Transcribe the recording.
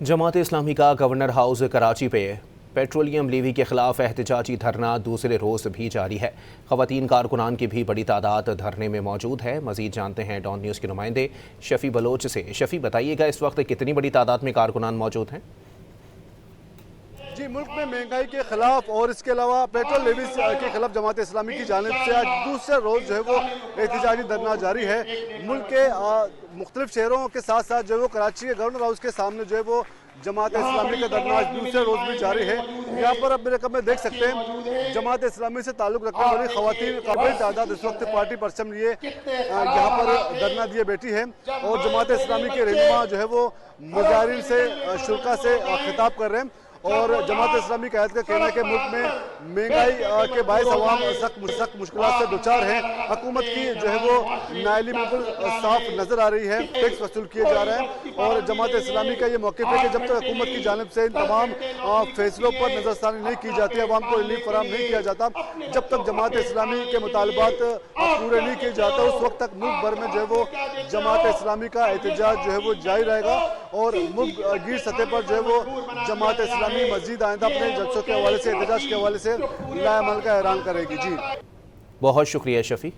جماعت اسلامی کا governor house Karachi پہ petroleum levy کے خلاف احتجاجی دھرنا دوسرے روز بھی جاری ہے۔ خواتین کارکنان کی بھی بڑی تعداد دھرنے میں موجود ہے۔ مزید جانتے ہیں ڈان نیوز کے نمائندے شفیع بلوچ سے۔ شفیع، بتائیے گا اس وقت کتنی بڑی تعداد میں کارکنان موجود ہیں؟ جی، ملک میں مہنگائی کے خلاف اور اس کے علاوہ پیٹرول لیویز کے خلاف جماعت اسلامی کی جانب سے آج دوسرے روز جو ہے وہ احتجاجی دھرنا جاری ہے۔ ملک کے مختلف شہروں کے ساتھ ساتھ جو ہے وہ کراچی کے گورنر ہاؤس کے سامنے جو ہے وہ جماعت اسلامی کا دھرنا آج دوسرے روز بھی جاری ہے۔ یہاں پر اب میرے کم میں دیکھ سکتے ہیں جماعت اسلامی سے تعلق رکھنے والی خواتین کا بڑی تعداد اس وقت پارٹی پرچم لیے یہاں پر دھرنا دیے بیٹھی ہے، اور جماعت اسلامی کے رہنما جو ہے وہ مظاہرین سے شرکا سے خطاب کر رہے ہیں۔ اور جماعت اسلامی قائد کا کہنا ہے کہ ملک میں مہنگائی کے باعث عوام سخت مشکلات سے دوچار ہیں۔ حکومت کی جو ہے وہ نااہلی بالکل صاف نظر آ رہی ہے، ٹیکس وصول کیے جا رہے ہیں، اور جماعت اسلامی کا یہ موقف ہے کہ جب تک حکومت کی جانب سے ان تمام فیصلوں پر نظر ثانی نہیں کی جاتی، عوام کو ریلیف فراہم نہیں کیا جاتا، جب تک جماعت اسلامی کے مطالبات پورے نہیں کیے جاتے، اس وقت تک ملک بھر میں جو ہے وہ جماعت اسلامی کا احتجاج جو ہے وہ جاری رہے گا، اور ملک گیر سطح پر جو ہے وہ جماعت اسلامی مزید آئندہ اپنے جلسوں کے حوالے سے، احتجاج کے حوالے سے لائے عمل کا اعلان کرے گی۔ جی، بہت شکریہ شفیع۔